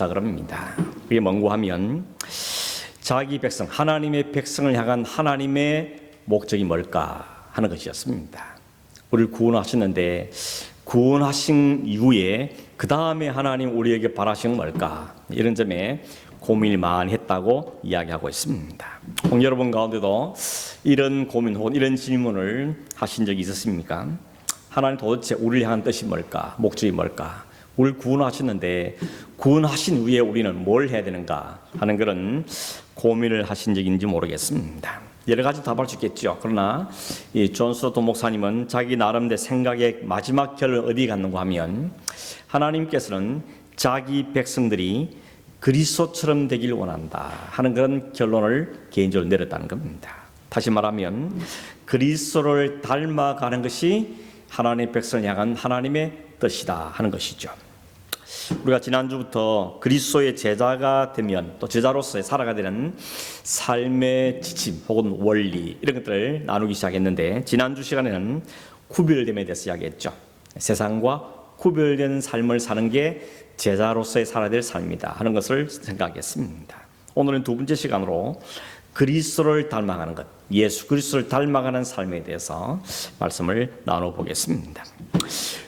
그렇다 그럽니다. 그게 뭔고 하면 자기 백성, 하나님의 백성을 향한 하나님의 목적이 뭘까 하는 것이었습니다. 우리를 구원하셨는데 구원하신 이후에 그 다음에 하나님 우리에게 바라시는 뭘까, 이런 점에 고민을 많이 했다고 이야기하고 있습니다. 혹 여러분 가운데도 이런 고민 혹은 이런 질문을 하신 적이 있었습니까? 하나님 도대체 우리를 향한 뜻이 뭘까, 목적이 뭘까, 우리를 구원하셨는데 구원하신 후에 우리는 뭘 해야 되는가 하는 그런 고민을 하신 적인지 모르겠습니다. 여러 가지 답할 수 있겠죠. 그러나 이 존 스토트 목사님은 자기 나름대로 생각의 마지막 결을 어디에 갖는가 하면 하나님께서는 자기 백성들이 그리스도처럼 되길 원한다 하는 그런 결론을 개인적으로 내렸다는 겁니다. 다시 말하면 그리스도를 닮아가는 것이 하나님의 백성을 향한 하나님의 뜻이다 하는 것이죠. 우리가 지난주부터 그리스도의 제자가 되면 또 제자로서의 살아가야 되는 삶의 지침 혹은 원리, 이런 것들을 나누기 시작했는데, 지난주 시간에는 구별됨에 대해서 이야기했죠. 세상과 구별된 삶을 사는 게 제자로서의 살아야 될 삶이다 하는 것을 생각했습니다. 오늘은 두 번째 시간으로 그리스도를 닮아가는 것, 예수 그리스도를 닮아가는 삶에 대해서 말씀을 나눠보겠습니다.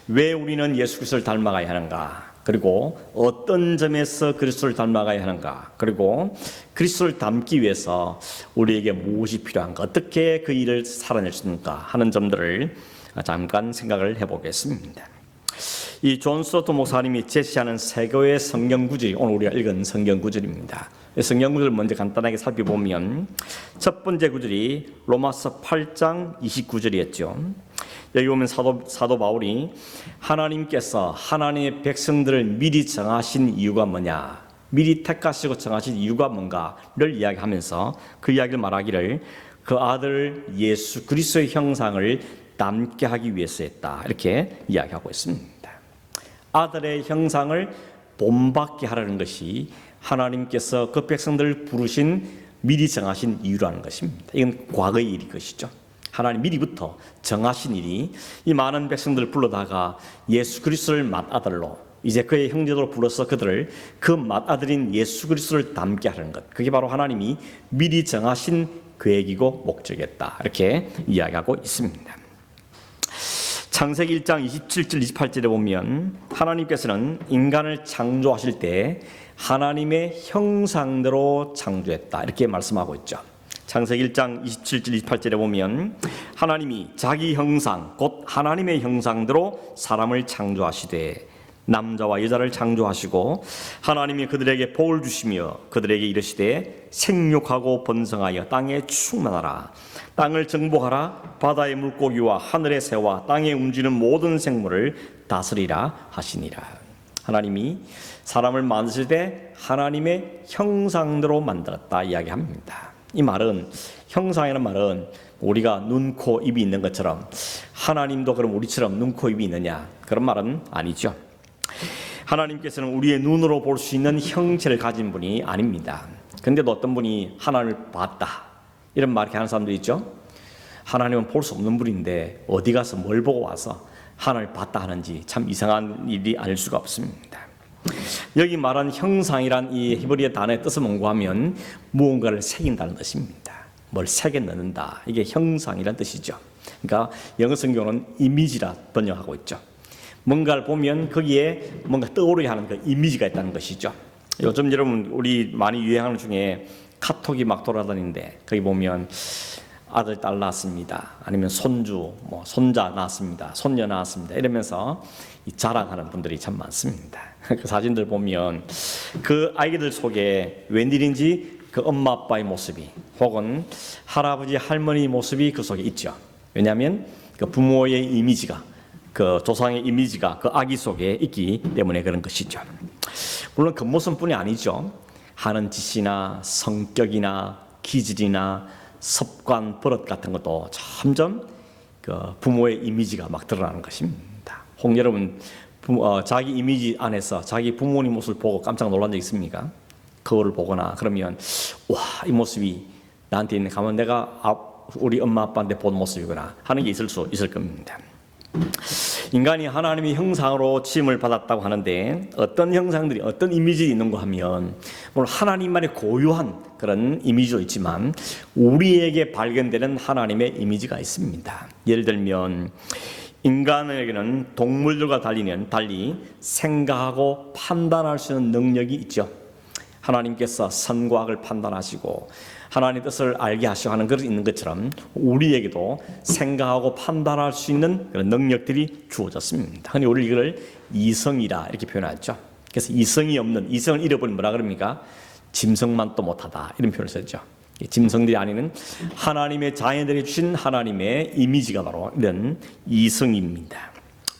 왜 우리는 예수 그리스도를 닮아가야 하는가, 그리고 어떤 점에서 그리스도를 닮아가야 하는가, 그리고 그리스도를 닮기 위해서 우리에게 무엇이 필요한가, 어떻게 그 일을 살아낼 수 있는가 하는 점들을 잠깐 생각을 해보겠습니다. 이 존 스토트 목사님이 제시하는 세 개의 성경 구절이 오늘 우리가 읽은 성경 구절입니다. 성경 구절을 먼저 간단하게 살펴보면 첫 번째 구절이 로마서 8장 29절이었죠. 여기 보면 사도 바울이 하나님께서 하나님의 백성들을 미리 정하신 이유가 뭐냐, 미리 택하시고 정하신 이유가 뭔가를 이야기하면서 그 이야기를 말하기를 그 아들 예수 그리스도의 형상을 닮게 하기 위해서 했다, 이렇게 이야기하고 있습니다. 아들의 형상을 본받게 하라는 것이 하나님께서 그 백성들을 부르신 미리 정하신 이유라는 것입니다. 이건 과거의 일인 것이죠. 하나님 미리부터 정하신 일이 이 많은 백성들을 불러다가 예수 그리스도를 맏아들로, 이제 그의 형제로 불러서 그들을 그 맏아들인 예수 그리스도를 닮게 하는 것, 그게 바로 하나님이 미리 정하신 계획이고 목적이었다, 이렇게 이야기하고 있습니다. 창세기 1장 27절 28절에 보면 하나님께서는 인간을 창조하실 때 하나님의 형상대로 창조했다, 이렇게 말씀하고 있죠. 창세기 1장 27절 28절에 보면 하나님이 자기 형상 곧 하나님의 형상대로 사람을 창조하시되 남자와 여자를 창조하시고 하나님이 그들에게 복을 주시며 그들에게 이르시되 생육하고 번성하여 땅에 충만하라, 땅을 정복하라, 바다의 물고기와 하늘의 새와 땅에 움직이는 모든 생물을 다스리라 하시니라. 하나님이 사람을 만드실 때 하나님의 형상대로 만들었다 이야기합니다. 이 말은, 형상이라는 말은 우리가 눈, 코, 입이 있는 것처럼 하나님도 그럼 우리처럼 눈, 코, 입이 있느냐, 그런 말은 아니죠. 하나님께서는 우리의 눈으로 볼 수 있는 형체를 가진 분이 아닙니다. 근데도 어떤 분이 하나님을 봤다, 이런 말 이렇게 하는 사람도 있죠. 하나님은 볼 수 없는 분인데 어디 가서 뭘 보고 와서 하나님을 봤다 하는지 참 이상한 일이 아닐 수가 없습니다. 여기 말한 형상이란 이 히브리어 단어의 뜻은 뭔가 하면 무언가를 새긴다는 뜻입니다. 뭘 새겨 넣는다, 이게 형상이란 뜻이죠. 그러니까 영어 성경은 이미지라 번역하고 있죠. 뭔가를 보면 거기에 뭔가 떠오르게 하는 그 이미지가 있다는 것이죠. 요즘 여러분 우리 많이 유행하는 중에 카톡이 막 돌아다니는데 거기 보면 아들, 딸 낳았습니다, 아니면 손주, 손자 낳았습니다, 손녀 낳았습니다, 이러면서 자랑하는 분들이 참 많습니다. 그 사진들 보면 그 아이들 속에 웬일인지 그 엄마 아빠의 모습이 혹은 할아버지 할머니 모습이 그 속에 있죠. 왜냐하면 그 부모의 이미지가, 그 조상의 이미지가 그 아기 속에 있기 때문에 그런 것이죠. 물론 겉모습뿐이 아니죠. 하는 짓이나 성격이나 기질이나 습관, 버릇 같은 것도 점점 그 부모의 이미지가 막 드러나는 것입니다. 혹 여러분 자기 이미지 안에서 자기 부모님 모습을 보고 깜짝 놀란 적 있습니까? 거울을 보거나 그러면 와, 이 모습이 나한테 있는, 가면 내가 우리 엄마 아빠한테 본 모습이구나 하는 게 있을 수 있을 겁니다. 인간이 하나님의 형상으로 지음을 받았다고 하는데 어떤 형상들이 어떤 이미지가 있는가 하면 물론 하나님만의 고유한 그런 이미지도 있지만 우리에게 발견되는 하나님의 이미지가 있습니다. 예를 들면 인간에게는 동물들과 달리 생각하고 판단할 수 있는 능력이 있죠. 하나님께서 선과 악을 판단하시고 하나님의 뜻을 알게 하시고 하는 것이 있는 것처럼 우리에게도 생각하고 판단할 수 있는 그런 능력들이 주어졌습니다. 흔히 우리 이걸 이성이라 이렇게 표현하죠. 그래서 이성을 잃어버리면 뭐라 그럽니까? 짐승만 또 못하다 이런 표현을 쓰죠. 짐승들이 아닌 하나님의 자녀들이 주신 하나님의 이미지가 바로 이런 이성입니다.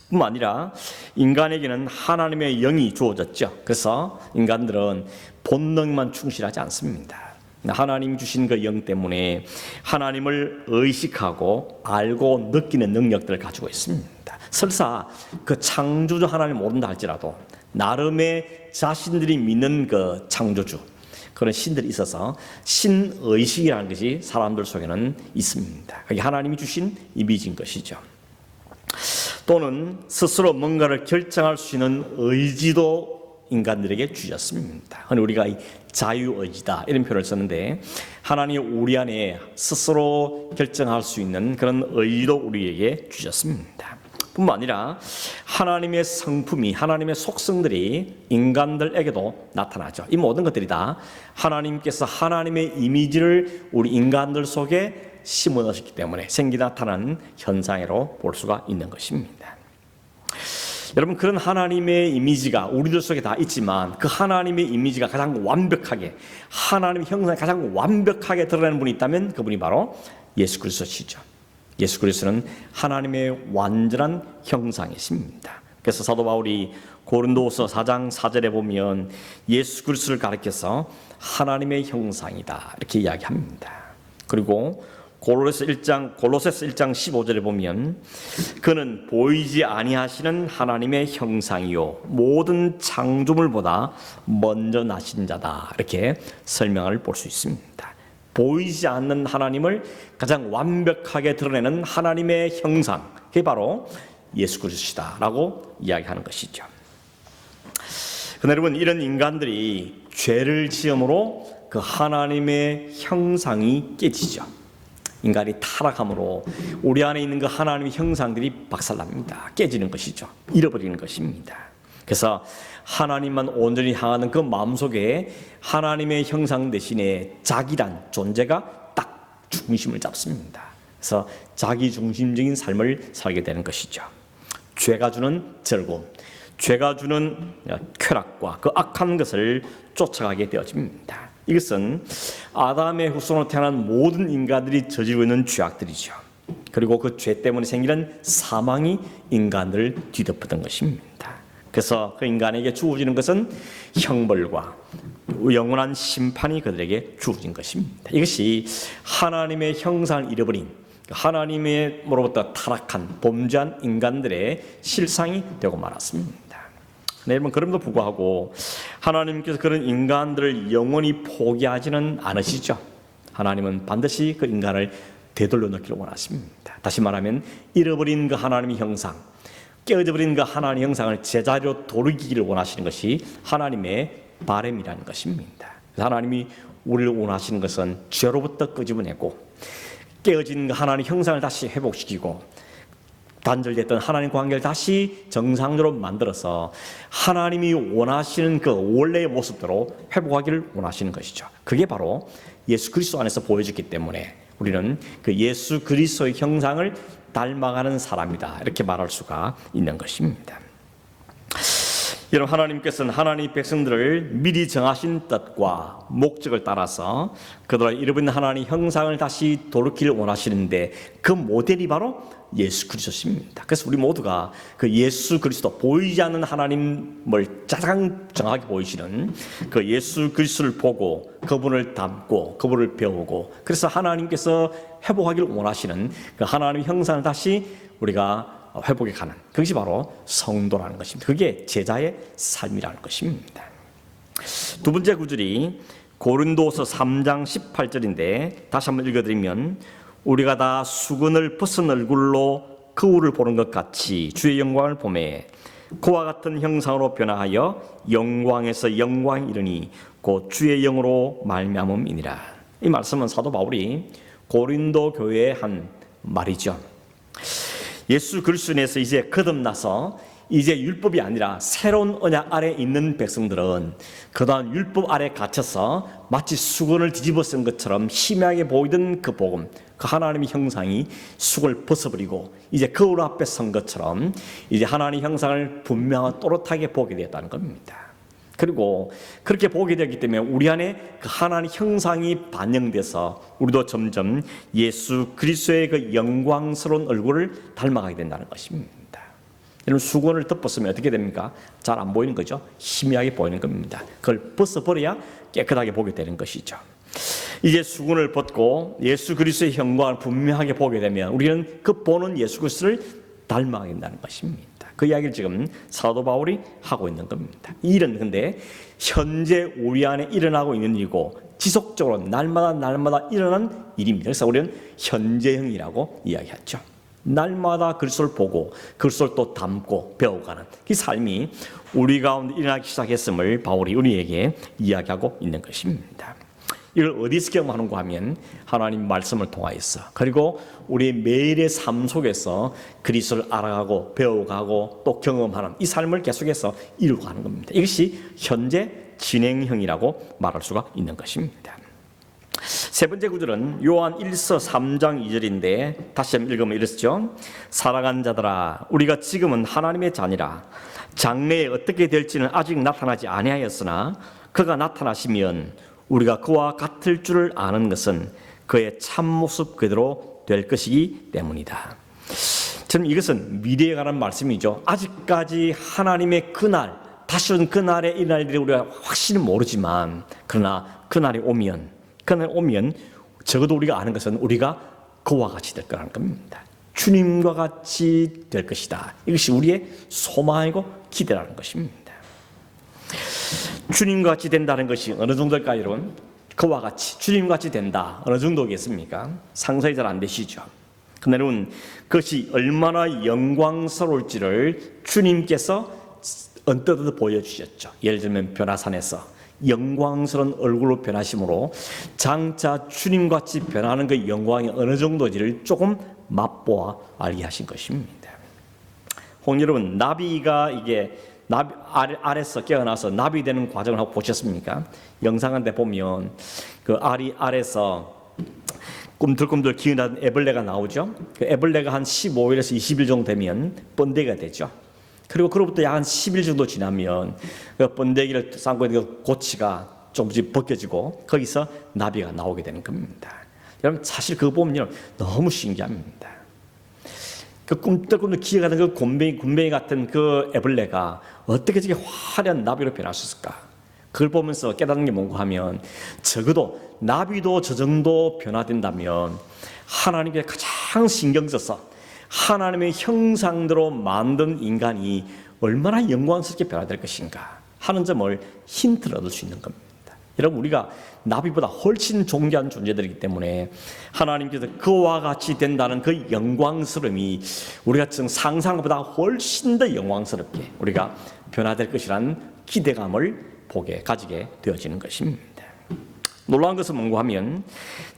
뿐만 아니라 인간에게는 하나님의 영이 주어졌죠. 그래서 인간들은 본능만 충실하지 않습니다. 하나님 주신 그 영 때문에 하나님을 의식하고 알고 느끼는 능력들을 가지고 있습니다. 설사 그 창조주 하나님을 모른다 할지라도 나름의 자신들이 믿는 그 창조주 그런 신들이 있어서 신의식이라는 것이 사람들 속에는 있습니다. 그게 하나님이 주신 이미지인 것이죠. 또는 스스로 뭔가를 결정할 수 있는 의지도 인간들에게 주셨습니다. 우리가 자유의지다 이런 표현을 썼는데 하나님이 우리 안에 스스로 결정할 수 있는 그런 의지도 우리에게 주셨습니다. 뿐만 아니라 하나님의 성품이 하나님의 속성들이 인간들에게도 나타나죠. 이 모든 것들이 다 하나님께서 하나님의 이미지를 우리 인간들 속에 심어 넣으셨기 때문에 생기 나타나는 현상으로 볼 수가 있는 것입니다. 여러분 그런 하나님의 이미지가 우리들 속에 다 있지만 그 하나님의 이미지가 가장 완벽하게 하나님의 형상이 가장 완벽하게 드러나는 분이 있다면 그분이 바로 예수 그리스도시죠. 예수 그리스도는 하나님의 완전한 형상이십니다. 그래서 사도 바울이 고린도후서 4장 4절에 보면 예수 그리스도를 가리켜서 하나님의 형상이다 이렇게 이야기합니다. 그리고 골로새서 1장 15절에 보면 그는 보이지 아니하시는 하나님의 형상이요 모든 창조물보다 먼저 나신 자다 이렇게 설명을 볼 수 있습니다. 보이지 않는 하나님을 가장 완벽하게 드러내는 하나님의 형상 그게 바로 예수 그리스도시다라고 이야기하는 것이죠. 그런데 여러분 이런 인간들이 죄를 지음으로 그 하나님의 형상이 깨지죠. 인간이 타락함으로 우리 안에 있는 그 하나님의 형상들이 박살납니다. 깨지는 것이죠. 잃어버리는 것입니다. 그래서 하나님만 온전히 향하는 그 마음속에 하나님의 형상 대신에 자기란 존재가 딱 중심을 잡습니다. 그래서 자기 중심적인 삶을 살게 되는 것이죠. 죄가 주는 즐거움, 죄가 주는 쾌락과 그 악한 것을 쫓아가게 되어집니다. 이것은 아담의 후손으로 태어난 모든 인간들이 저지르고 있는 죄악들이죠. 그리고 그 죄 때문에 생기는 사망이 인간들을 뒤덮었던 것입니다. 그래서 그 인간에게 주어지는 것은 형벌과 영원한 심판이 그들에게 주어진 것입니다. 이것이 하나님의 형상을 잃어버린 하나님으로부터 타락한 범죄한 인간들의 실상이 되고 말았습니다. 네, 여러분 그럼에도 불구하고 하나님께서 그런 인간들을 영원히 포기하지는 않으시죠. 하나님은 반드시 그 인간을 되돌려 놓기를 원하십니다. 다시 말하면 잃어버린 그 하나님의 형상, 깨어져버린 그 하나님의 형상을 제자리로 돌이키기를 원하시는 것이 하나님의 바람이라는 것입니다. 하나님이 우리를 원하시는 것은 죄로부터 끄집어내고 깨어진 그 하나님의 형상을 다시 회복시키고 단절됐던 하나님 관계를 다시 정상적으로 만들어서 하나님이 원하시는 그 원래의 모습대로 회복하기를 원하시는 것이죠. 그게 바로 예수 그리스도 안에서 보여졌기 때문에 우리는 그 예수 그리스도의 형상을 닮아가는 사람이다 이렇게 말할 수가 있는 것입니다. 여러분 하나님께서는 하나님 백성들을 미리 정하신 뜻과 목적을 따라서 그들의 잃어버린 하나님 형상을 다시 돌이키를 원하시는데 그 모델이 바로 예수 그리스도십니다. 그래서 우리 모두가 그 예수 그리스도 보이지 않는 하나님을 가장 정확하게 보이시는 그 예수 그리스도를 보고 그분을 닮고 그분을 배우고 그래서 하나님께서 회복하기를 원하시는 그 하나님의 형상을 다시 우리가 회복해 가는 그것이 바로 성도라는 것입니다. 그게 제자의 삶이라는 것입니다. 두 번째 구절이 고린도서 3장 18절인데 다시 한번 읽어드리면 우리가 다 수건을 벗은 얼굴로 거울을 보는 것 같이 주의 영광을 보매 그와 같은 형상으로 변화하여 영광에서 영광이 이르니 곧 주의 영으로 말미암음이니라. 이 말씀은 사도 바울이 고린도 교회에 한 말이죠. 예수 그리스도 안에서 이제 거듭나서 이제 율법이 아니라 새로운 언약 아래 있는 백성들은 그동안 율법 아래 갇혀서 마치 수건을 뒤집어 쓴 것처럼 희미하게 보이던 그 복음, 그 하나님의 형상이 수건을 벗어버리고 이제 거울 앞에 선 것처럼 이제 하나님의 형상을 분명하고 또렷하게 보게 되었다는 겁니다. 그리고 그렇게 보게 되기 때문에 우리 안에 그 하나님의 형상이 반영돼서 우리도 점점 예수 그리스도의 그 영광스러운 얼굴을 닮아가게 된다는 것입니다. 여러분, 수건을 덮었으면 어떻게 됩니까? 잘 안 보이는 거죠. 희미하게 보이는 겁니다. 그걸 벗어버려야 깨끗하게 보게 되는 것이죠. 이제 수건을 벗고 예수 그리스도의 영광을 분명하게 보게 되면 우리는 그 보는 예수 그리스도를 닮아가게 된다는 것입니다. 그 이야기를 지금 사도 바울이 하고 있는 겁니다. 이 일은 근데 현재 우리 안에 일어나고 있는 일이고 지속적으로 날마다 일어나는 일입니다. 그래서 우리는 현재형이라고 이야기하죠. 날마다 그리스도를 보고 그리스도를 또 담고 배워가는 이 삶이 우리 가운데 일어나기 시작했음을 바울이 우리에게 이야기하고 있는 것입니다. 이걸 어디서 경험하는가 하면 하나님 말씀을 통하여서, 그리고 우리 매일의 삶 속에서 그리스도를 알아가고 배워가고 또 경험하는 이 삶을 계속해서 이루고 가는 겁니다. 이것이 현재 진행형이라고 말할 수가 있는 것입니다. 세 번째 구절은 요한 1서 3장 2절인데 다시 한번 읽으면 이렇죠. 사랑하는 자들아, 우리가 지금은 하나님의 자니라. 장래에 어떻게 될지는 아직 나타나지 아니하였으나 그가 나타나시면 우리가 그와 같을 줄을 아는 것은 그의 참모습 그대로 될 것이기 때문이다. 저는 이것은 미래에 관한 말씀이죠. 아직까지 하나님의 그날, 다시 온 그날에 일어날 일을 우리가 확실히 모르지만 그러나 그날이 오면 적어도 우리가 아는 것은 우리가 그와 같이 될 거라는 겁니다. 주님과 같이 될 것이다. 이것이 우리의 소망이고 기대라는 것입니다. 주님과 같이 된다는 것이 어느 정도일까요, 여러분? 그와 같이, 주님과 같이 된다. 어느 정도겠습니까? 상상이 잘 안 되시죠? 근데 여러분, 그것이 얼마나 영광스러울지를 주님께서 언뜻 보여주셨죠. 예를 들면 변화산에서 영광스러운 얼굴로 변하심으로 장차 주님같이 변하는 그 영광이 어느 정도인지를 조금 맛보아 알게 하신 것입니다. 혹 여러분, 나비가 이게 나비 알에서 깨어나서 나비 되는 과정을 하고 보셨습니까? 영상 한데 보면 그 알이 알에서 꿈틀꿈틀 기어나는 애벌레가 나오죠. 그 애벌레가 한 15일에서 20일 정도 되면 번데기가 되죠. 그리고 그로부터 약 한 10일 정도 지나면 그 번데기를 쌓고 있는 그 고치가 조금씩 벗겨지고 거기서 나비가 나오게 되는 겁니다. 여러분, 사실 그거 보면 너무 신기합니다. 그 꿈틀꿈틀 기어가는 그 굼벵이 같은 그 애벌레가 어떻게 저렇게 화려한 나비로 변할 수 있을까? 그걸 보면서 깨닫는 게 뭔가 하면 적어도 나비도 저 정도 변화된다면 하나님께 가장 신경 써서 하나님의 형상대로 만든 인간이 얼마나 영광스럽게 변화될 것인가 하는 점을 힌트를 얻을 수 있는 겁니다. 여러분, 우리가 나비보다 훨씬 존귀한 존재들이기 때문에 하나님께서 그와 같이 된다는 그 영광스러움이 우리가 지금 상상한 것보다 훨씬 더 영광스럽게 우리가 변화될 것이라는 기대감을 가지게 되어지는 것입니다. 놀라운 것은 뭔가 하면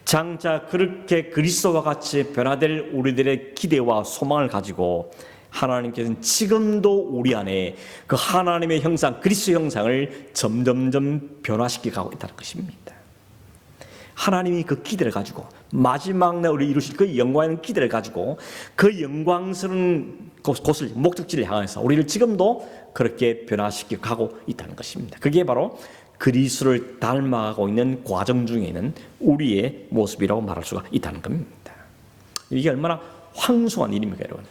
장차 그렇게 그리스도와 같이 변화될 우리들의 기대와 소망을 가지고 하나님께서는 지금도 우리 안에 그 하나님의 형상, 그리스도 형상을 점점점 변화시켜 가고 있다는 것입니다. 하나님이 그 기대를 가지고 마지막 날 우리 이루실 그 영광의 기대를 가지고 그 영광스러운 곳을, 목적지를 향해서 우리를 지금도 그렇게 변화시켜 가고 있다는 것입니다. 그게 바로 그리스도를 닮아가고 있는 과정 중에 있는 우리의 모습이라고 말할 수가 있다는 겁니다. 이게 얼마나 황송한 일입니까, 여러분?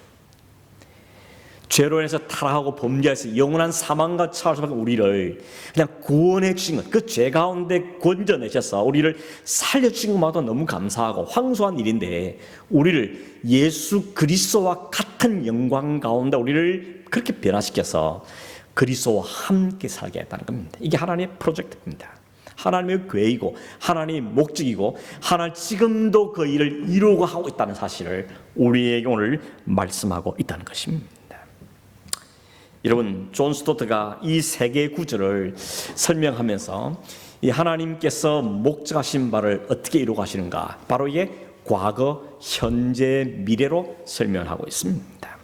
죄로 인해서 타락하고 범죄해서 영원한 사망과 처할 수밖에 우리를 그냥 구원해 주신 것, 그 죄 가운데 건져내셔서 우리를 살려주신 것마다 너무 감사하고 황송한 일인데 우리를 예수 그리스도와 같은 영광 가운데 우리를 그렇게 변화시켜서 그리스도와 함께 살게 했다는 겁니다. 이게 하나님의 프로젝트입니다. 하나님의 계획이고 하나님의 목적이고 하나님 지금도 그 일을 이루고 하고 있다는 사실을 우리에게 오늘 말씀하고 있다는 것입니다. 여러분, 존 스토트가 이 세 개의 구절을 설명하면서 이 하나님께서 목적하신 바를 어떻게 이루어 가시는가, 바로 이게 과거, 현재, 미래로 설명하고 있습니다.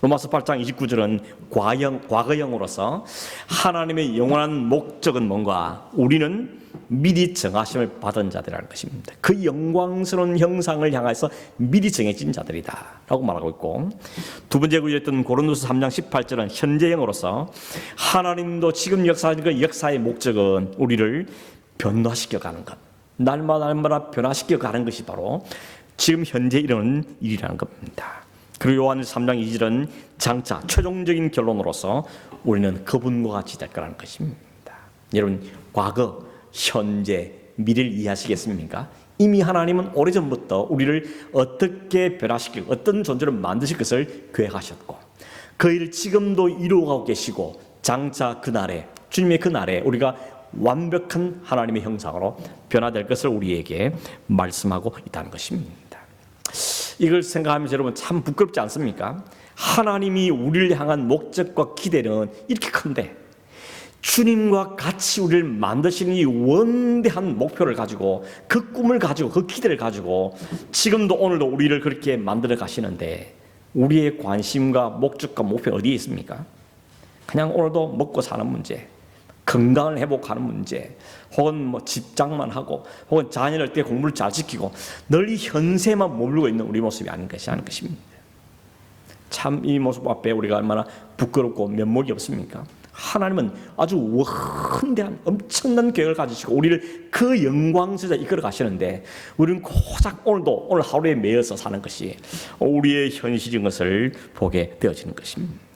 로마서 8장 29절은 과거형으로서 하나님의 영원한 목적은 뭔가, 우리는 미리 정하심을 받은 자들이라는 것입니다. 그 영광스러운 형상을 향해서 미리 정해진 자들이다 라고 말하고 있고, 두 번째 구절이었던 고린도서 3장 18절은 현재형으로서 하나님도 지금 역사하는 그 역사의 목적은 우리를 변화시켜 가는 것, 날마다 변화시켜 가는 것이 바로 지금 현재 이루는 일이라는 겁니다. 그리고 요한일서 3장 2절은 장차 최종적인 결론으로서 우리는 그분과 같이 될 거라는 것입니다. 여러분, 과거, 현재, 미래를 이해하시겠습니까? 이미 하나님은 오래전부터 우리를 어떻게 변화시키고 어떤 존재로 만드실 것을 계획하셨고, 그 일을 지금도 이루어가고 계시고, 장차 그날에, 주님의 그날에 우리가 완벽한 하나님의 형상으로 변화될 것을 우리에게 말씀하고 있다는 것입니다. 이걸 생각하면서 여러분 참 부끄럽지 않습니까? 하나님이 우리를 향한 목적과 기대는 이렇게 큰데, 주님과 같이 우리를 만드시는 이 원대한 목표를 가지고, 그 꿈을 가지고, 그 기대를 가지고 지금도 오늘도 우리를 그렇게 만들어 가시는데, 우리의 관심과 목적과 목표는 어디에 있습니까? 그냥 오늘도 먹고 사는 문제, 건강을 회복하는 문제, 혹은 뭐 집장만 하고, 혹은 자녀를 때 공부를 잘 지키고 늘 이 현세만 머물고 있는 우리 모습이 아닌 것입니다. 참 이 모습 앞에 우리가 얼마나 부끄럽고 면목이 없습니까? 하나님은 아주 원대한 엄청난 계획을 가지시고 우리를 그 영광스레 이끌어 가시는데, 우리는 고작 오늘 하루에 매여서 사는 것이 우리의 현실인 것을 보게 되어지는 것입니다.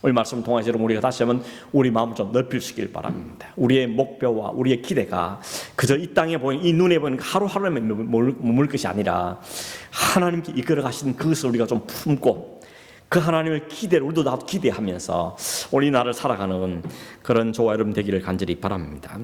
오늘 말씀 통해서 여러분, 우리가 다시 한번 우리 마음을 좀 넓힐 수 있길 바랍니다. 우리의 목표와 우리의 기대가 그저 이 땅에 보이는, 이 눈에 보이는 하루하루에 머물 것이 아니라 하나님께 이끌어 가시는 그것을 우리가 좀 품고, 그 하나님의 기대를 우리도 나도 기대하면서 우리 나를 살아가는 그런 저와 여러분 되기를 간절히 바랍니다.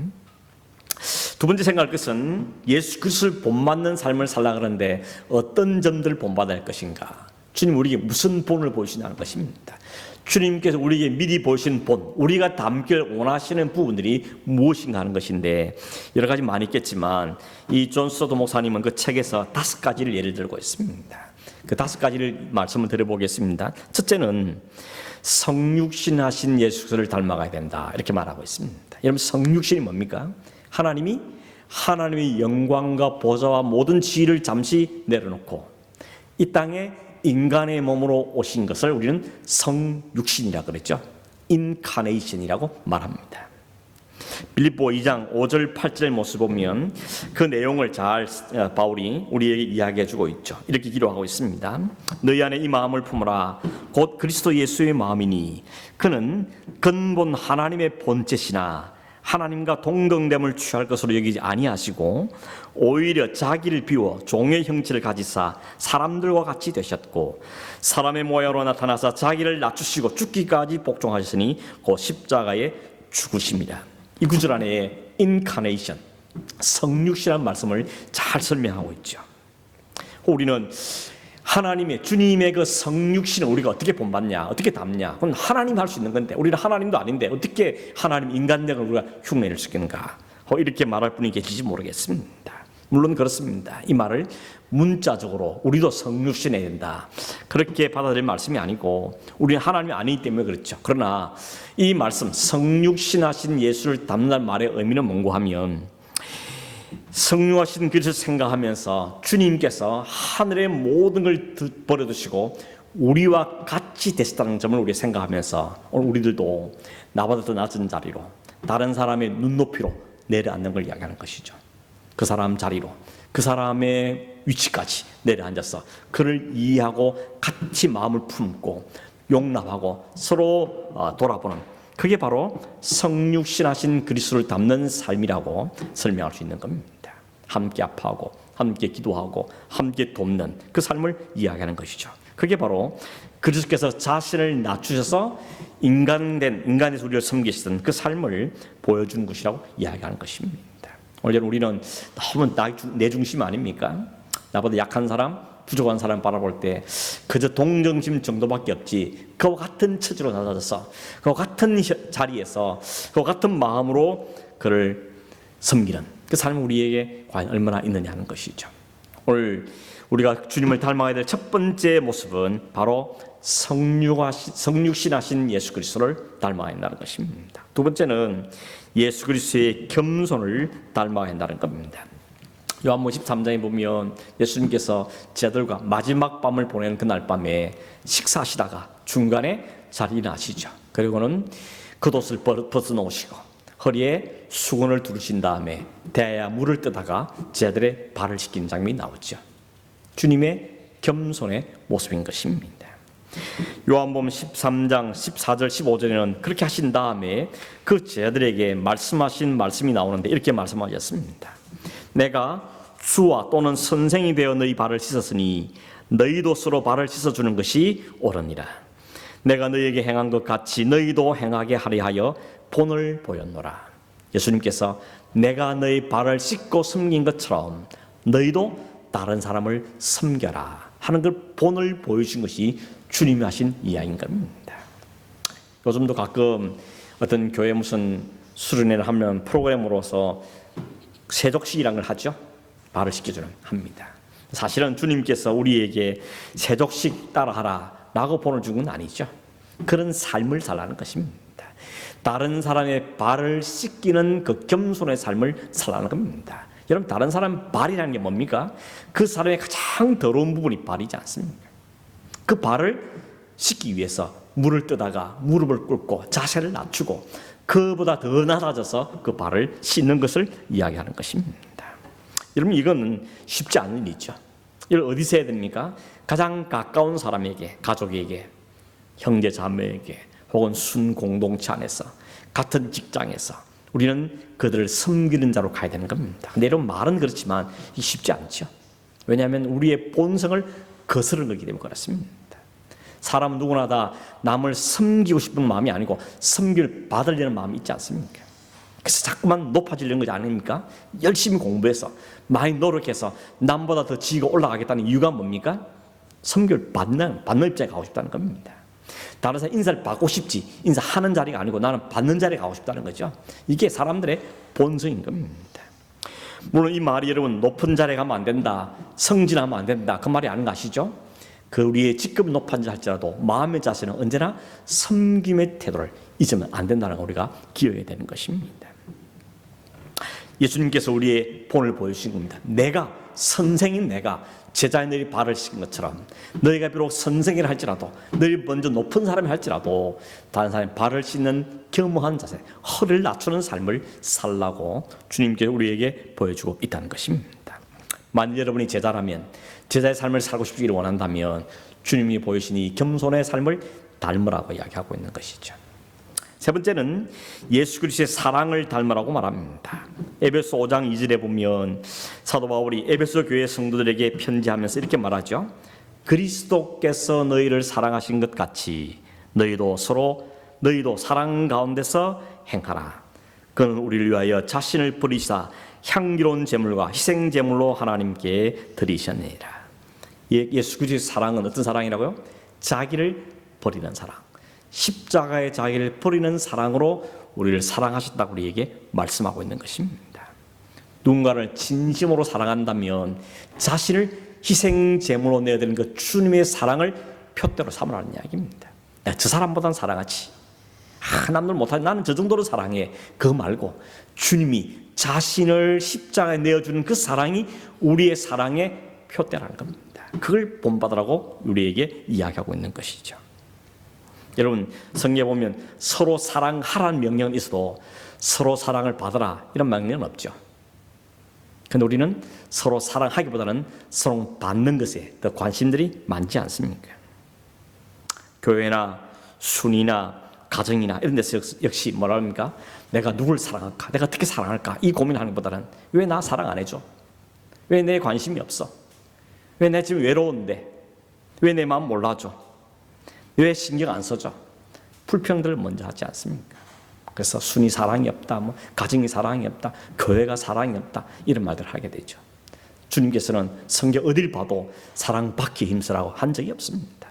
두 번째 생각할 것은 예수 그리스도를 본받는 삶을 살라 그러는데 어떤 점들을 본받아야 할 것인가, 주님 우리에게 무슨 본을 보이시냐는 것입니다. 주님께서 우리에게 미리 보신 본, 우리가 담길 원하시는 부분들이 무엇인가 하는 것인데, 여러 가지 많이 있겠지만 이 존 스토트 목사님은 그 책에서 5가지를 예를 들고 있습니다. 그 5가지를 말씀을 드려보겠습니다. 첫째는 성육신 하신 예수를 닮아가야 된다, 이렇게 말하고 있습니다. 여러분, 성육신이 뭡니까? 하나님의 영광과 보좌와 모든 지위를 잠시 내려놓고 이 땅에 인간의 몸으로 오신 것을 우리는 성육신이라고 그랬죠. 인카네이션이라고 말합니다. 빌립보 2장 5절 8절의 모습 보면 그 내용을 잘 바울이 우리에게 이야기해 주고 있죠. 이렇게 기도하고 있습니다. 너희 안에 이 마음을 품으라. 곧 그리스도 예수의 마음이니 그는 근본 하나님의 본체시나 하나님과 동등됨을 취할 것으로 여기지 아니하시고 오히려 자기를 비워 종의 형체를 가지사 사람들과 같이 되셨고 사람의 모양으로 나타나사 자기를 낮추시고 죽기까지 복종하셨으니 그 십자가에 죽으십니다. 이 구절 안에 인카네이션, 성육신이라는 말씀을 잘 설명하고 있죠. 우리는 하나님의, 주님의 그 성육신을 우리가 어떻게 본받냐, 어떻게 담냐, 그건 하나님 할 수 있는 건데 우리는 하나님도 아닌데 어떻게 하나님 인간됨을 우리가 흉내낼 수 있겠는가, 이렇게 말할 분이 계실지 모르겠습니다. 물론 그렇습니다. 이 말을 문자적으로 우리도 성육신해야 된다, 그렇게 받아들일 말씀이 아니고 우리는 하나님이 아니기 때문에 그렇죠. 그러나 이 말씀, 성육신하신 예수를 담는 말의 의미는 뭔가 하면, 성육하신 그리스도를 생각하면서 주님께서 하늘의 모든 걸 버려두시고 우리와 같이 되셨다는 점을 우리가 생각하면서 오늘 우리들도 나보다 더 낮은 자리로, 다른 사람의 눈높이로 내려앉는 걸 이야기하는 것이죠. 그 사람 자리로, 그 사람의 위치까지 내려앉아서 그를 이해하고 같이 마음을 품고 용납하고 서로 돌아보는, 그게 바로 성육신하신 그리스도를 담는 삶이라고 설명할 수 있는 겁니다. 함께 아파하고 함께 기도하고 함께 돕는 그 삶을 이야기하는 것이죠. 그게 바로 그리스도께서 자신을 낮추셔서 인간에서 우리를 섬기시던 그 삶을 보여주는 것이라고 이야기하는 것입니다. 오늘 우리는 너무 내 중심 아닙니까? 나보다 약한 사람, 부족한 사람 바라볼 때 그저 동정심 정도밖에 없지, 그와 같은 처지로 낮아져서 그와 같은 자리에서 그와 같은 마음으로 그를 섬기는 그 삶이 우리에게 과연 얼마나 있느냐 하는 것이죠. 오늘 우리가 주님을 닮아야 될 첫 번째 모습은 바로 성육신하신 예수 그리스도를 닮아야 한다는 것입니다. 두 번째는 예수 그리스도의 겸손을 닮아야 한다는 겁니다. 요한복음 13장에 보면 예수님께서 제자들과 마지막 밤을 보내는 그날 밤에 식사하시다가 중간에 자리에 나시죠. 그리고는 겉옷을 벗어놓으시고 허리에 수건을 두르신 다음에 대야 물을 뜨다가 제자들의 발을 씻기는 장면이 나오죠. 주님의 겸손의 모습인 것입니다. 요한복음 13장 14절 15절에는 그렇게 하신 다음에 그 제자들에게 말씀하신 말씀이 나오는데 이렇게 말씀하셨습니다. 내가 주와 또는 선생이 되어 너희 발을 씻었으니 너희도 서로 발을 씻어주는 것이 옳으니라. 내가 너희에게 행한 것 같이 너희도 행하게 하려 하여 본을 보였노라. 예수님께서 내가 너희 발을 씻고 섬긴 것처럼 너희도 다른 사람을 섬겨라 하는 그 본을 보여준 것이 주님이 하신 이야기인 겁니다. 요즘도 가끔 어떤 교회 무슨 수련회를 하면 프로그램으로서 세족식이라는 걸 하죠. 발을 씻겨주는 합니다. 사실은 주님께서 우리에게 세족식 따라하라 라고 본을 준 건 아니죠. 그런 삶을 살라는 것입니다. 다른 사람의 발을 씻기는 그 겸손의 삶을 살라는 겁니다. 여러분, 다른 사람 발이라는 게 뭡니까? 그 사람의 가장 더러운 부분이 발이지 않습니까? 그 발을 씻기 위해서 물을 뜨다가 무릎을 꿇고 자세를 낮추고 그보다 더 낮아져서 그 발을 씻는 것을 이야기하는 것입니다. 여러분, 이건 쉽지 않은 일이죠. 이걸 어디서 해야 됩니까? 가장 가까운 사람에게, 가족에게, 형제 자매에게, 혹은 순 공동체 안에서, 같은 직장에서 우리는 그들을 섬기는 자로 가야 되는 겁니다. 근데 여러분, 말은 그렇지만 이게 쉽지 않죠. 왜냐하면 우리의 본성을 거스르기 때문에 그렇습니다. 사람은 누구나 다 남을 섬기고 싶은 마음이 아니고 섬길 받으려는 마음이 있지 않습니까? 그래서 자꾸만 높아지려는 것이 아닙니까? 열심히 공부해서 많이 노력해서 남보다 더 지위가 올라가겠다는 이유가 뭡니까? 섬길 받는 입장에 가고 싶다는 겁니다. 다른 사람 인사를 받고 싶지, 인사하는 자리가 아니고 나는 받는 자리에 가고 싶다는 거죠. 이게 사람들의 본성인 겁니다. 물론 이 말이 여러분 높은 자리에 가면 안 된다, 성진하면 안 된다, 그 말이 아닌 거 아시죠? 그 우리의 직급이 높은지 할지라도 마음의 자세는 언제나 섬김의 태도를 잊으면 안 된다는 걸 우리가 기억해야 되는 것입니다. 예수님께서 우리의 본을 보여주신 겁니다. 내가, 선생인 내가 제자인 너희 발을 씻은 것처럼 너희가 비록 선생이라 할지라도, 너희 먼저 높은 사람이 할지라도 다른 사람의 발을 씻는 겸허한 자세, 허리를 낮추는 삶을 살라고 주님께서 우리에게 보여주고 있다는 것입니다. 만일 여러분이 제자라면, 제자의 삶을 살고 싶기를 원한다면 주님이 보이신 이 겸손의 삶을 닮으라고 이야기하고 있는 것이죠. 세 번째는 예수 그리스도의 사랑을 닮으라고 말합니다. 에베소 5장 2절에 보면 사도 바울이 에베소 교회 성도들에게 편지하면서 이렇게 말하죠. 그리스도께서 너희를 사랑하신 것 같이 너희도 사랑 가운데서 행하라. 그는 우리를 위하여 자신을 버리사 향기로운 제물과 희생 제물로 하나님께 드리셨느니라. 예수 그리스도의 사랑은 어떤 사랑이라고요? 자기를 버리는 사랑, 십자가의 자기를 버리는 사랑으로 우리를 사랑하셨다고 우리에게 말씀하고 있는 것입니다. 누군가를 진심으로 사랑한다면 자신을 희생 제물로 내어드리는 그 주님의 사랑을 표대로 삼으라는 이야기입니다. 내가 저 사람보다는 사랑하지, 남들 못하지, 나는 저 정도로 사랑해, 그거 말고 주님이 자신을 십자가에 내어주는 그 사랑이 우리의 사랑의 표대라는 겁니다. 그걸 본받으라고 우리에게 이야기하고 있는 것이죠. 여러분, 성경에 보면 서로 사랑하라는 명령은 있어도 서로 사랑을 받으라 이런 명령은 없죠. 그런데 우리는 서로 사랑하기보다는 서로 받는 것에 더 관심들이 많지 않습니까? 교회나 순이나 가정이나 이런 데서 역시 뭐라 합니까? 내가 누굴 사랑할까? 내가 어떻게 사랑할까? 이 고민하는 것보다는 왜 나 사랑 안 해줘? 왜 내 관심이 없어? 왜 내 지금 외로운데? 왜 내 마음 몰라줘? 왜 신경 안 써줘? 불평들을 먼저 하지 않습니까? 그래서 순이 사랑이 없다, 뭐 가정이 사랑이 없다, 교회가 사랑이 없다 이런 말들을 하게 되죠. 주님께서는 성경 어딜 봐도 사랑받기 힘쓰라고 한 적이 없습니다.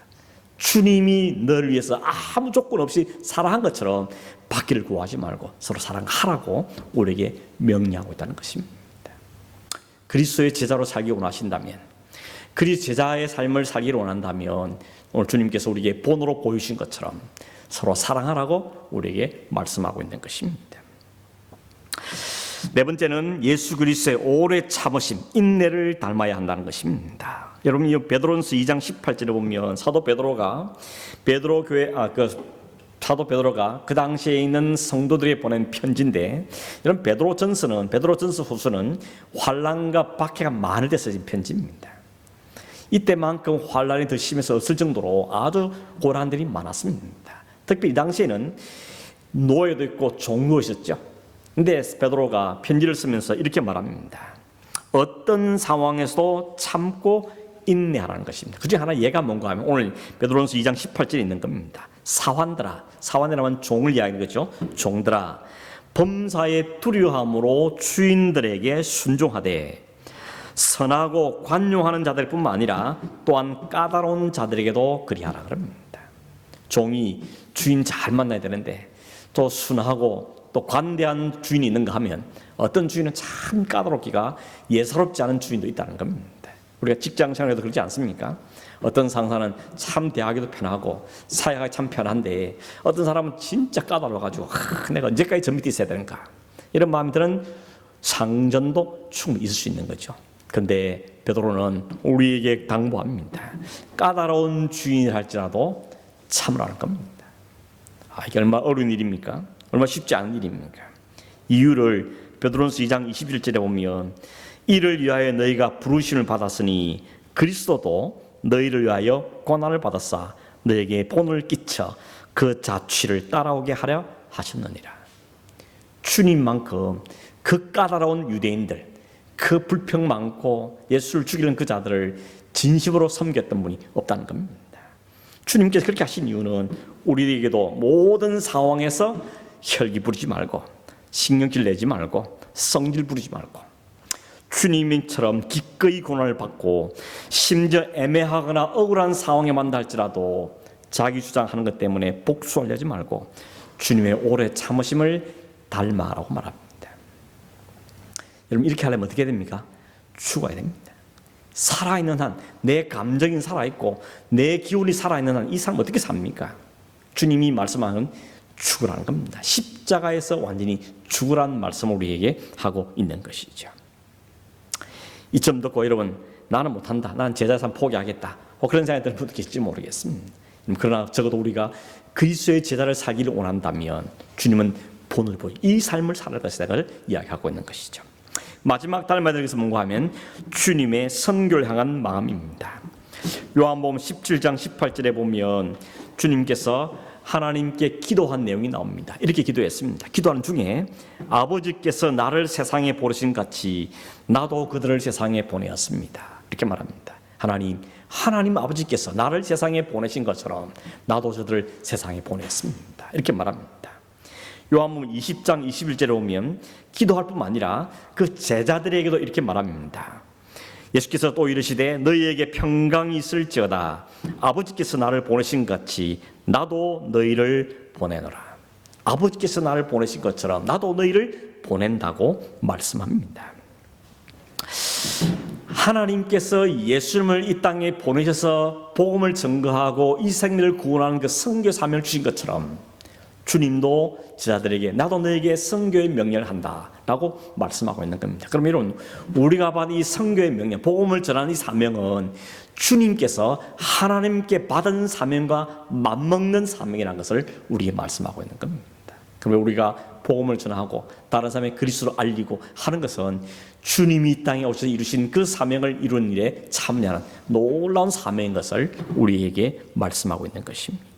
주님이 너를 위해서 아무 조건 없이 사랑한 것처럼 받기를 구하지 말고 서로 사랑하라고 우리에게 명령하고 있다는 것입니다. 그리스도의 제자로 살기 원하신다면, 그리스도 제자의 삶을 살기를 원한다면 오늘 주님께서 우리에게 본으로 보여주신 것처럼 서로 사랑하라고 우리에게 말씀하고 있는 것입니다. 네 번째는 예수 그리스도의 오래 참으심, 인내를 닮아야 한다는 것입니다. 여러분, 이 베드로전서 2장 18절에 보면 사도 베드로가 그 당시에 있는 성도들에게 보낸 편지인데, 이런 베드로전서 후서는 환난과 박해가 많을 때 써진 편지입니다. 이때만큼 환난이 더 심해서 없을 정도로 아주 고난들이 많았습니다. 특히 이 당시에는 노예도 있고 종도 있었죠. 근데 베드로가 편지를 쓰면서 이렇게 말합니다. 어떤 상황에서도 참고 인내하라는 것입니다. 그중에 하나 예가 뭔가 하면 오늘 베드로전서 2장 18절에 있는 겁니다. 사환이라면 종을 이야기하는 거죠. 종들아, 범사에 두려움으로 주인들에게 순종하되 선하고 관용하는 자들뿐만 아니라 또한 까다로운 자들에게도 그리하라 그럽니다. 종이 주인 잘 만나야 되는데 또 순하고 또 관대한 주인이 있는가 하면 어떤 주인은 참 까다롭기가 예사롭지 않은 주인도 있다는 겁니다. 우리가 직장 생활에도 그렇지 않습니까? 어떤 상사는 참 대하기도 편하고 사회하기 참 편한데 어떤 사람은 진짜 까다로워가지고 내가 언제까지 저 밑에 있어야 되는가, 이런 마음이 드는 상전도 충분히 있을 수 있는 거죠. 그런데 베드로는 우리에게 당부합니다. 까다로운 주인을 할지라도 참으라는 겁니다. 이게 얼마나 어려운 일입니까? 얼마나 쉽지 않은 일입니까? 이유를 베드로전서 2장 21절에 보면 이를 위하여 너희가 부르심을 받았으니 그리스도도 너희를 위하여 고난을 받았사 너에게 본을 끼쳐 그 자취를 따라오게 하려 하셨느니라. 주님만큼 그 까다로운 유대인들, 그 불평 많고 예수를 죽이는 그 자들을 진심으로 섬겼던 분이 없다는 겁니다. 주님께서 그렇게 하신 이유는 우리에게도 모든 상황에서 혈기 부리지 말고 신경질 내지 말고 성질 부리지 말고 주님처럼 기꺼이 고난을 받고 심지어 애매하거나 억울한 상황에 만나 할지라도 자기 주장하는 것 때문에 복수하려지 말고 주님의 오래 참으심을 닮아라고 말합니다. 여러분, 이렇게 하려면 어떻게 됩니까? 죽어야 됩니다. 살아있는 한, 내 감정이 살아있고 내 기운이 살아있는 한 이 삶 어떻게 삽니까? 주님이 말씀하는 죽으라는 겁니다. 십자가에서 완전히 죽으라는 말씀을 우리에게 하고 있는 것이죠. 이점 듣고 여러분, 나는 못한다, 나는 제자의 삶 포기하겠다, 그런 생각이 드는 분도 계실지 모르겠습니다. 그러나 적어도 우리가 그리스도의 제자를 살기를 원한다면 주님은 본을 보여 이 삶을 살아야 된다는 이야기하고 있는 것이죠. 마지막 닮아야 될 것은 뭔가 하면 주님의 선교를 향한 마음입니다. 요한복음 17장 18절에 보면 주님께서 하나님께 기도한 내용이 나옵니다. 이렇게 기도했습니다. 기도하는 중에 아버지께서 나를 세상에 보내신 같이 나도 그들을 세상에 보내었습니다. 이렇게 말합니다. 하나님 아버지께서 나를 세상에 보내신 것처럼 나도 저들을 세상에 보냈습니다. 이렇게 말합니다. 요한복음 20장 21절에 보면 기도할 뿐만 아니라 그 제자들에게도 이렇게 말합니다. 예수께서 또 이르시되 너희에게 평강이 있을지어다. 아버지께서 나를 보내신 같이 나도 너희를 보내노라. 아버지께서 나를 보내신 것처럼 나도 너희를 보낸다고 말씀합니다. 하나님께서 예수님을 이 땅에 보내셔서 복음을 증거하고 이 생명을 구원하는 그 선교 사명을 주신 것처럼 주님도 제자들에게 나도 너에게 선교의 명령을 한다라고 말씀하고 있는 겁니다. 그럼 여러분, 우리가 받은 이 선교의 명령, 복음을 전하는 이 사명은 주님께서 하나님께 받은 사명과 맞먹는 사명이라는 것을 우리에게 말씀하고 있는 겁니다. 그러면 우리가 복음을 전하고 다른 사람의 그리스도를 알리고 하는 것은 주님이 이 땅에 오셔서 이루신 그 사명을 이루는 일에 참여하는 놀라운 사명인 것을 우리에게 말씀하고 있는 것입니다.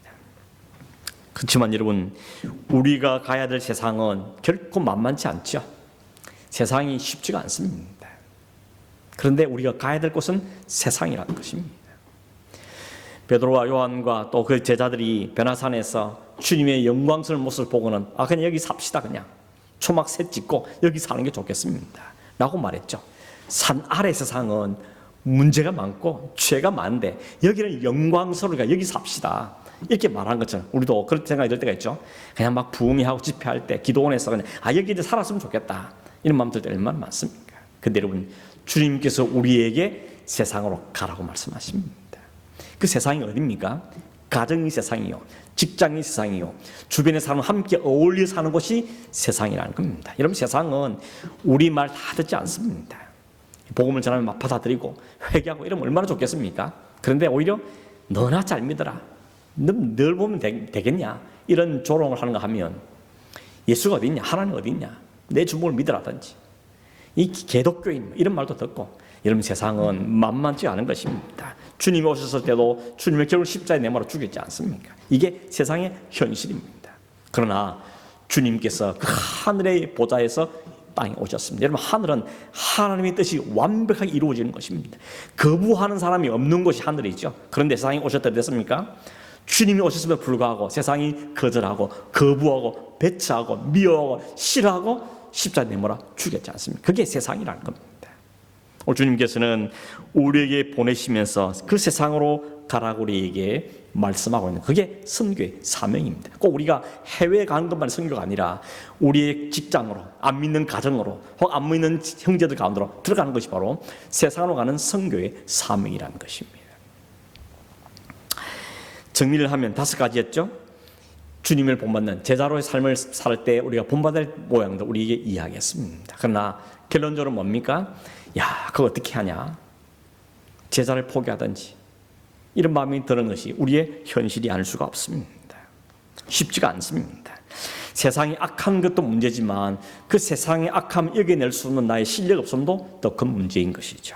그렇지만 여러분, 우리가 가야 될 세상은 결코 만만치 않죠. 세상이 쉽지가 않습니다. 그런데 우리가 가야 될 곳은 세상이라는 것입니다. 베드로와 요한과 또 그 제자들이 변화산에서 주님의 영광스러운 모습을 보고는 그냥 여기 삽시다. 그냥 초막 셋 짓고 여기 사는 게 좋겠습니다 라고 말했죠. 산 아래 세상은 문제가 많고 죄가 많은데 여기는 영광스러우니까 여기 삽시다 이렇게 말한 것처럼 우리도 그런 생각이 들 때가 있죠. 그냥 막 부흥회하고 집회할 때 기도원에서 그냥 여기 이제 살았으면 좋겠다 이런 마음 들 때 얼마나 많습니까? 근데 여러분, 주님께서 우리에게 세상으로 가라고 말씀하십니다. 그 세상이 어디입니까? 가정이 세상이요, 직장이 세상이요, 주변의 사람과 함께 어울려 사는 곳이 세상이라는 겁니다. 여러분, 세상은 우리 말 다 듣지 않습니다. 복음을 전하면 막 받아들이고 회개하고 이러면 얼마나 좋겠습니까? 그런데 오히려 너나 잘 믿어라, 늘 보면 되겠냐, 이런 조롱을 하는가 하면 예수가 어디 있냐, 하나님 어디 있냐, 내 주목을 믿으라든지 이 개독교인 이런 말도 듣고, 여러분 세상은 만만치 않은 것입니다. 주님이 오셨을 때도 주님을 결국 십자가에 내몰아 죽였지 않습니까? 이게 세상의 현실입니다. 그러나 주님께서 그 하늘의 보좌에서 땅에 오셨습니다. 여러분, 하늘은 하나님의 뜻이 완벽하게 이루어지는 것입니다. 거부하는 사람이 없는 것이 하늘이죠. 그런데 세상에 오셨다 됐습니까? 주님이 오셨음에도 불구하고 세상이 거절하고 거부하고 배척하고 미워하고 싫어하고 십자가에 내몰아 죽였지 않습니까? 그게 세상이라는 겁니다. 오늘 주님께서는 우리에게 보내시면서 그 세상으로 가라고 우리에게 말씀하고 있는, 그게 선교의 사명입니다. 꼭 우리가 해외에 가는 것만 선교가 아니라 우리의 직장으로, 안 믿는 가정으로, 혹 안 믿는 형제들 가운데로 들어가는 것이 바로 세상으로 가는 선교의 사명이라는 것입니다. 정리를 하면 5가지였죠. 주님을 본받는 제자로의 삶을 살 때 우리가 본받을 모양도 우리에게 이야기했습니다. 그러나 결론적으로 뭡니까? 그거 어떻게 하냐? 제자를 포기하든지 이런 마음이 드는 것이 우리의 현실이 아닐 수가 없습니다. 쉽지가 않습니다. 세상이 악한 것도 문제지만 그 세상의 악함 이겨낼 수 없는 나의 실력 없음도 더 큰 문제인 것이죠.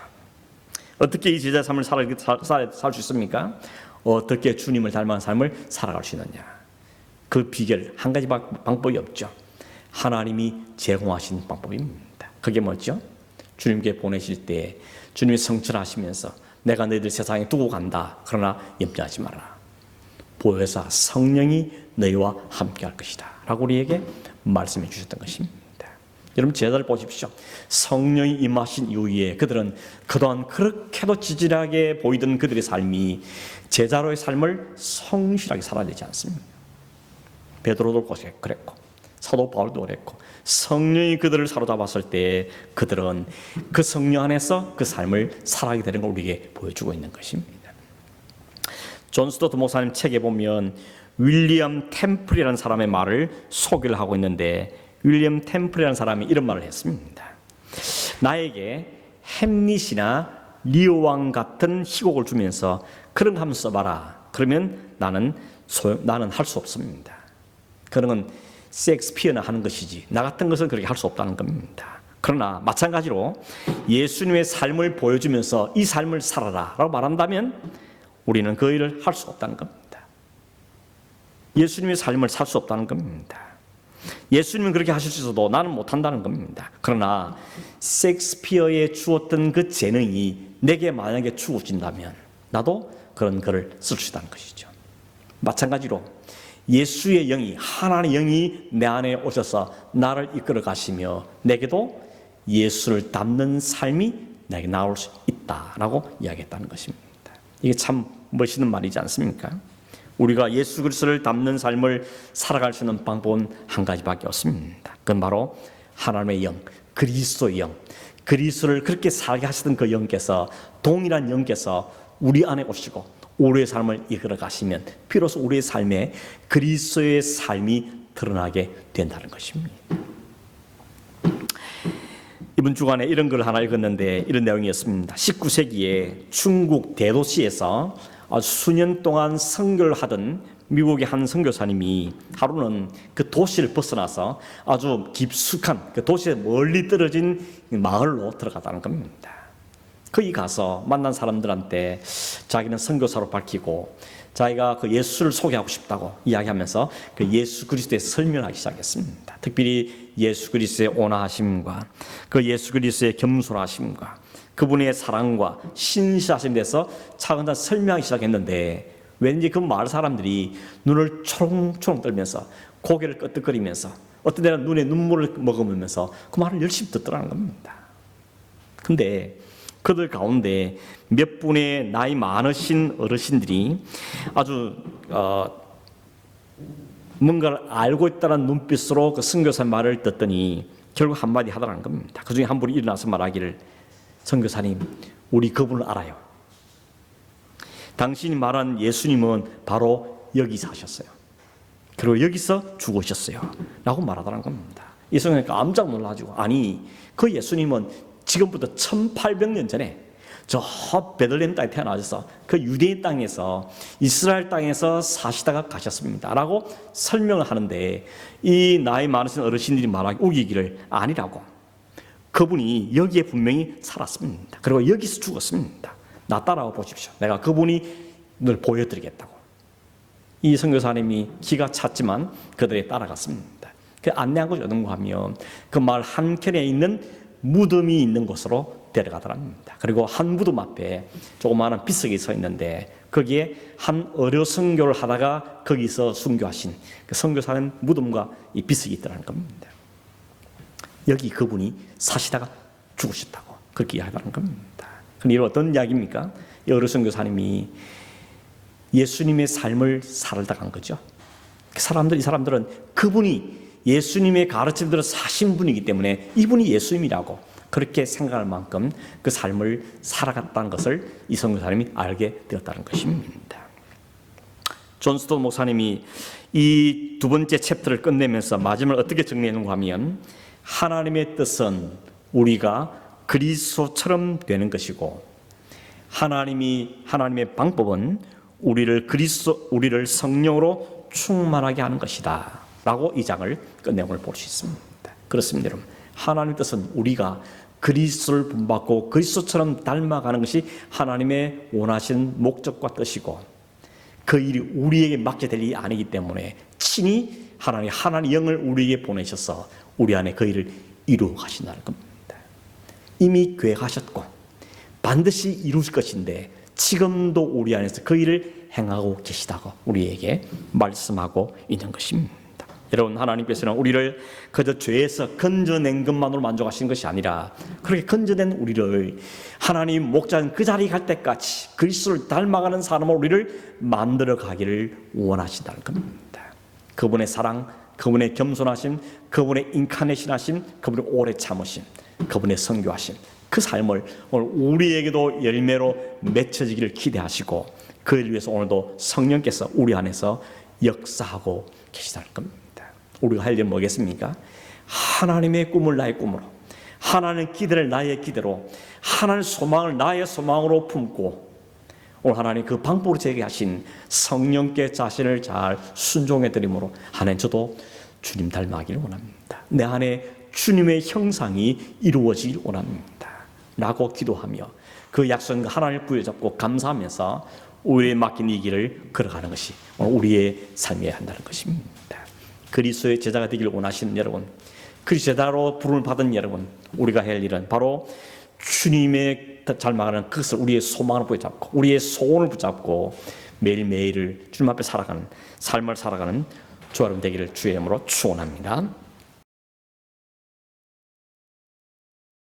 어떻게 이 제자 삶을 살 수 있습니까? 어떻게 주님을 닮은 삶을 살아갈 수 있느냐? 그 비결 한 가지 방법이 없죠. 하나님이 제공하신 방법입니다. 그게 뭐죠? 주님께 보내실 때 주님이 성철하시면서 내가 너희들 세상에 두고 간다. 그러나 염려하지 마라. 보혜사 성령이 너희와 함께 할 것이다 라고 우리에게 말씀해 주셨던 것입니다. 여러분, 제자를 보십시오. 성령이 임하신 이후에 그들은 그동안 그렇게도 지질하게 보이던 그들의 삶이 제자로의 삶을 성실하게 살아야 되지 않습니까? 베드로도 그랬고 사도 바울도 그랬고, 성령이 그들을 사로잡았을 때 그들은 그 성령 안에서 그 삶을 살아가게 되는 걸 우리에게 보여주고 있는 것입니다. 존 스토트 목사님 책에 보면 윌리엄 템플이라는 사람의 말을 소개를 하고 있는데, 윌리엄 템플이라는 사람이 이런 말을 했습니다. 나에게 햄릿이나 리오 왕 같은 희곡을 주면서 그런 거 한번 써봐라. 그러면 나는 할 수 없습니다. 그런 건 셰익스피어나 하는 것이지 나 같은 것은 그렇게 할 수 없다는 겁니다. 그러나 마찬가지로 예수님의 삶을 보여주면서 이 삶을 살아라 라고 말한다면 우리는 그 일을 할 수 없다는 겁니다. 예수님의 삶을 살 수 없다는 겁니다. 예수님은 그렇게 하실 수 있어도 나는 못한다는 겁니다. 그러나 셰익스피어에 주었던 그 재능이 내게 만약에 주어진다면 나도 그런 글을 쓸 수 있다는 것이죠. 마찬가지로 예수의 영이, 하나님의 영이 내 안에 오셔서 나를 이끌어 가시며 내게도 예수를 닮는 삶이 내게 나올 수 있다라고 이야기했다는 것입니다. 이게 참 멋있는 말이지 않습니까? 우리가 예수 그리스도를 닮는 삶을 살아갈 수 있는 방법은 한 가지밖에 없습니다. 그건 바로 하나님의 영, 그리스도의 영, 그리스도를 그렇게 살게 하시던 그 영께서, 동일한 영께서 우리 안에 오시고 우리의 삶을 이끌어 가시면 비로소 우리의 삶에 그리스도의 삶이 드러나게 된다는 것입니다. 이번 주간에 이런 걸 하나 읽었는데 이런 내용이었습니다. 19세기에 중국 대도시에서 수년 동안 선교를 하던 미국의 한 선교사님이 하루는 그 도시를 벗어나서 아주 깊숙한 그 도시에 멀리 떨어진 마을로 들어갔다는 겁니다. 거기 가서 만난 사람들한테 자기는 선교사로 밝히고 자기가 그 예수를 소개하고 싶다고 이야기하면서 그 예수 그리스도의 설명하기 시작했습니다. 특별히 예수 그리스도의 온화하심과 그 예수 그리스도의 겸손하심과 그분의 사랑과 신실하심에 대해서 차근차근 설명하기 시작했는데 왠지 그 마을 사람들이 눈을 초롱초롱 떨면서 고개를 끄덕거리면서 어떤 데는 눈에 눈물을 머금으면서 그 말을 열심히 듣더라는 겁니다. 근데 그들 가운데 몇 분의 나이 많으신 어르신들이 아주 뭔가를 알고 있다는 눈빛으로 그 선교사의 말을 듣더니 결국 한마디 하더라는 겁니다. 그 중에 한 분이 일어나서 말하기를, 선교사님, 우리 그분을 알아요. 당신이 말한 예수님은 바로 여기 사셨어요. 그리고 여기서 죽으셨어요. 라고 말하더라는 겁니다. 이 성경이 깜짝 놀라가지고, 아니, 그 예수님은 지금부터 1800년 전에 저 베들레헴 땅에 태어나셔서 그 유대인 땅에서 이스라엘 땅에서 사시다가 가셨습니다. 라고 설명을 하는데, 이 나이 많으신 어르신들이 말하기 우기기를 아니라고. 그분이 여기에 분명히 살았습니다. 그리고 여기서 죽었습니다. 나 따라와 보십시오. 내가 그분이 늘 보여드리겠다고. 이 선교사님이 기가 찼지만 그들에 따라갔습니다. 그 안내한 것이 어떤가 하면 그 마을 한켠에 있는 무덤이 있는 곳으로 데려가더랍니다. 그리고 한 무덤 앞에 조그마한 비석이 서 있는데 거기에 한 어려 선교를 하다가 거기서 순교하신 그 선교사님 무덤과 이 비석이 있더라는 겁니다. 여기 그분이 사시다가 죽으셨다고 그렇게 이야기하는 겁니다. 그런데 이건 어떤 이야기입니까? 이 어려 선교사님이 예수님의 삶을 살다 간 거죠. 이 사람들은 그분이 예수님의 가르침대로 사신 분이기 때문에 이분이 예수님이라고 그렇게 생각할 만큼 그 삶을 살아갔다는 것을 이 선교사님이 알게 되었다는 것입니다. 존 스토 목사님이 이 두 번째 챕터를 끝내면서 마지막을 어떻게 정리했는가 하면, 하나님의 뜻은 우리가 그리스도처럼 되는 것이고 하나님의 방법은 우리를 성령으로 충만하게 하는 것이다 라고 이 장을 끝내음을 볼 수 있습니다. 그렇습니다, 여러분. 하나님의 뜻은 우리가 그리스도를 본받고 그리스도처럼 닮아가는 것이 하나님의 원하신 목적과 뜻이고, 그 일이 우리에게 맡게 될 일이 아니기 때문에 친히 하나님 영을 우리에게 보내셔서 우리 안에 그 일을 이루어 가신다는 겁니다. 이미 계획하셨고 반드시 이루실 것인데 지금도 우리 안에서 그 일을 행하고 계시다고 우리에게 말씀하고 있는 것입니다. 여러분, 하나님께서는 우리를 그저 죄에서 건져낸 것만으로 만족하시는 것이 아니라 그렇게 건져낸 우리를 하나님 목자는 그 자리에 갈 때까지 그리스도를 닮아가는 사람으로 우리를 만들어 가기를 원하신다는 겁니다. 그분의 사랑, 그분의 겸손하심, 그분의 인카네이션하심, 그분의 오래 참으심, 그분의 선교하심, 그 삶을 오늘 우리에게도 열매로 맺혀지기를 기대하시고 그 일 위해서 오늘도 성령께서 우리 안에서 역사하고 계시다는 겁니다. 우리가 할 일은 뭐겠습니까? 하나님의 꿈을 나의 꿈으로, 하나님의 기대를 나의 기대로, 하나님의 소망을 나의 소망으로 품고 오늘 하나님 그 방법으로 제게 하신 성령께 자신을 잘 순종해 드림으로 하나님, 저도 주님 닮아가기를 원합니다. 내 안에 주님의 형상이 이루어지길 원합니다 라고 기도하며 그 약속과 하나님을 부여잡고 감사하면서 우리의 맡긴 이 길을 걸어가는 것이 우리의 삶이어야 한다는 것입니다. 그리스도의 제자가 되기를 원하시는 여러분, 그리스도의 제자로 부름을 받은 여러분, 우리가 할 일은 바로 주님의 닮아가는 그것을 우리의 소망을 붙잡고 우리의 소원을 붙잡고 매일매일을 주님 앞에 살아가는 삶을 살아가는 주 여러분 되기를 주의 이름으로 축원합니다.